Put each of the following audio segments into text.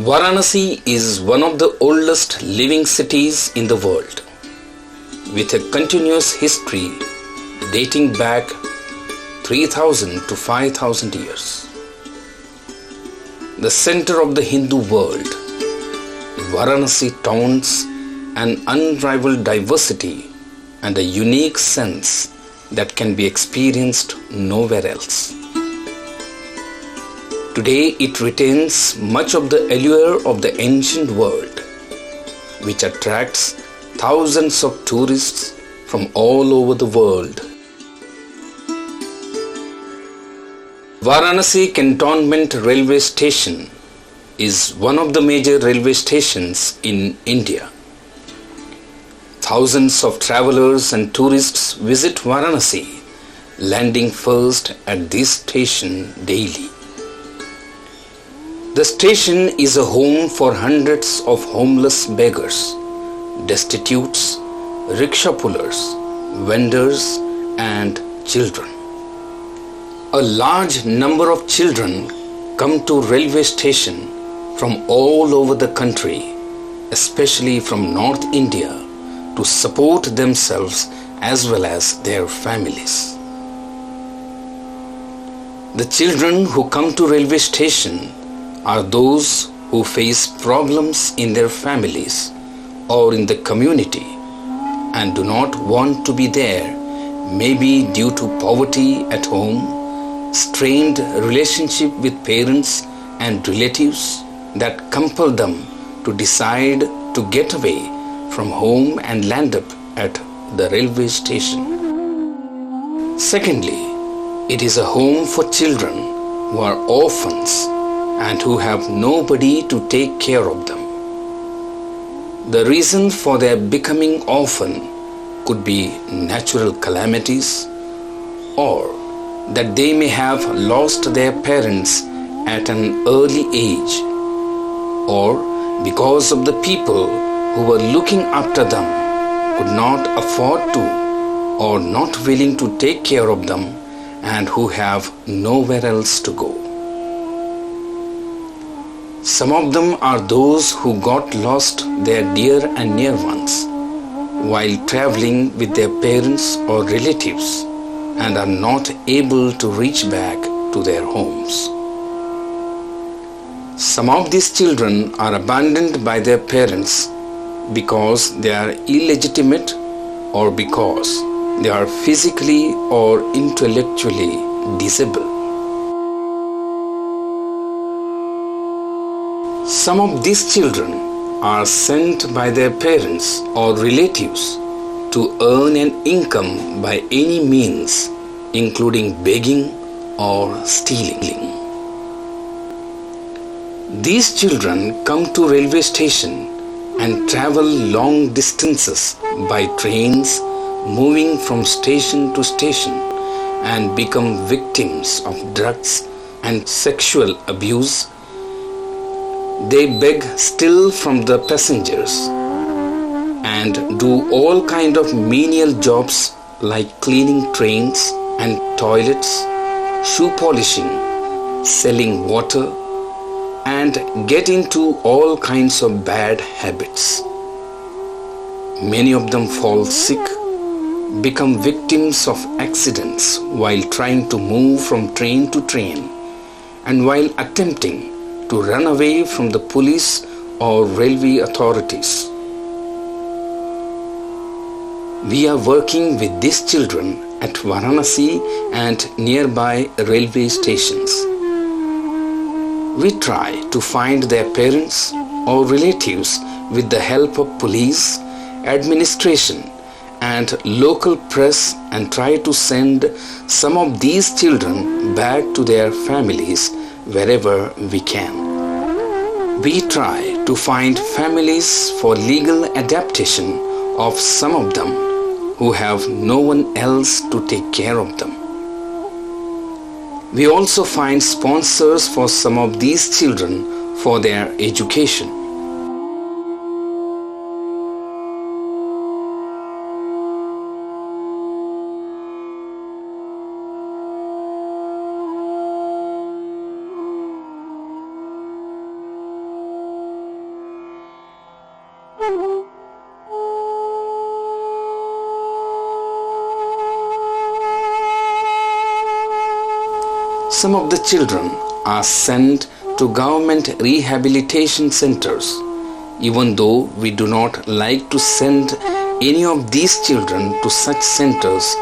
Varanasi is one of the oldest living cities in the world, with a continuous history dating back 3000 to 5000 years. The center of the Hindu world, Varanasi taunts an unrivaled diversity and a unique sense that can be experienced nowhere else. Today it retains much of the allure of the ancient world, which attracts thousands of tourists from all over the world. Varanasi Cantonment Railway Station is one of the major railway stations in India. Thousands of travelers and tourists visit Varanasi, landing first at this station daily. The station is a home for hundreds of homeless beggars, destitutes, rickshaw pullers, vendors, and children. A large number of children come to railway station from all over the country, especially from North India, to support themselves as well as their families. The children who come to railway station are those who face problems in their families or in the community and do not want to be there, maybe due to poverty at home, strained relationship with parents and relatives that compel them to decide to get away from home and land up at the railway station. Secondly, it is a home for children who are orphans and who have nobody to take care of them. The reason for their becoming orphan could be natural calamities, or that they may have lost their parents at an early age, or because of the people who were looking after them could not afford to or not willing to take care of them and who have nowhere else to go. Some of them are those who got lost their dear and near ones while traveling with their parents or relatives and are not able to reach back to their homes. Some of these children are abandoned by their parents because they are illegitimate or because they are physically or intellectually disabled. Some of these children are sent by their parents or relatives to earn an income by any means, including begging or stealing. These children come to railway station and travel long distances by trains, moving from station to station, and become victims of drugs and sexual abuse. They beg still from the passengers and do all kind of menial jobs like cleaning trains and toilets, shoe polishing, selling water, and get into all kinds of bad habits. Many of them fall sick, become victims of accidents while trying to move from train to train and while attempting to run away from the police or railway authorities. We are working with these children at Varanasi and nearby railway stations. We try to find their parents or relatives with the help of police, administration, and local press and try to send some of these children back to their families wherever we can. We try to find families for legal adaptation of some of them who have no one else to take care of them. We also find sponsors for some of these children for their education. Some of the children are sent to government rehabilitation centers, even though we do not like to send any of these children to such centers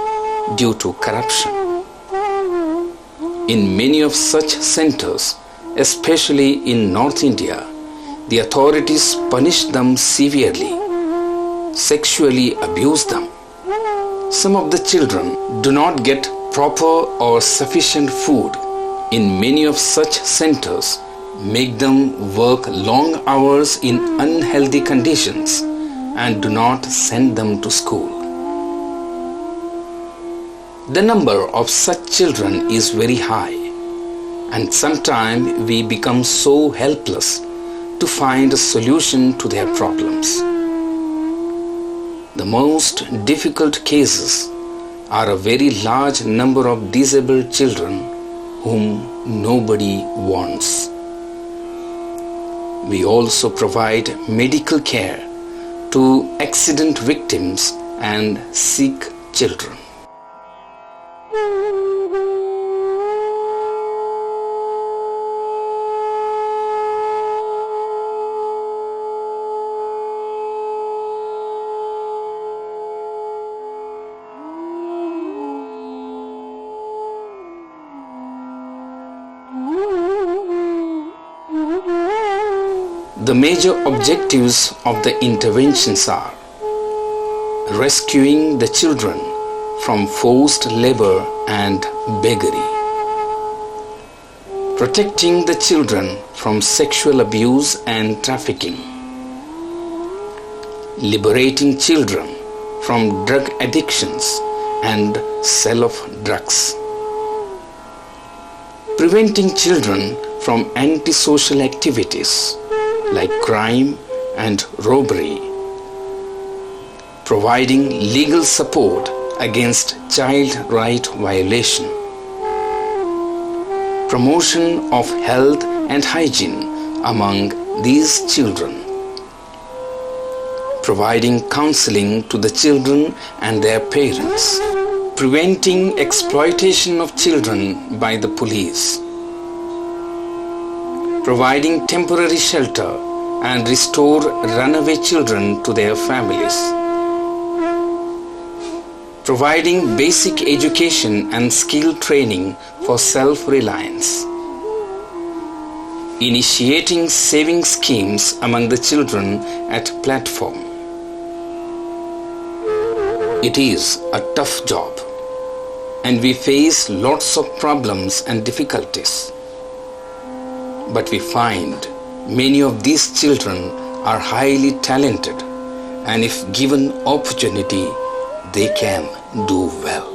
due to corruption. In many of such centers, especially in North India, the authorities punish them severely, sexually abuse them. Some of the children do not get proper or sufficient food. In many of such centers, make them work long hours in unhealthy conditions and do not send them to school. The number of such children is very high, and sometimes we become so helpless to find a solution to their problems. The most difficult cases are a very large number of disabled children whom nobody wants. We also provide medical care to accident victims and sick children. The major objectives of the interventions are rescuing the children from forced labor and beggary, protecting the children from sexual abuse and trafficking, liberating children from drug addictions and sale of drugs, preventing children from antisocial activities like crime and robbery, providing legal support against child right violation, promotion of health and hygiene among these children, providing counseling to the children and their parents, preventing exploitation of children by the police, providing temporary shelter and restore runaway children to their families, providing basic education and skill training for self-reliance, initiating saving schemes among the children at platform. It is a tough job, and we face lots of problems and difficulties. But we find many of these children are highly talented, and if given opportunity, they can do well.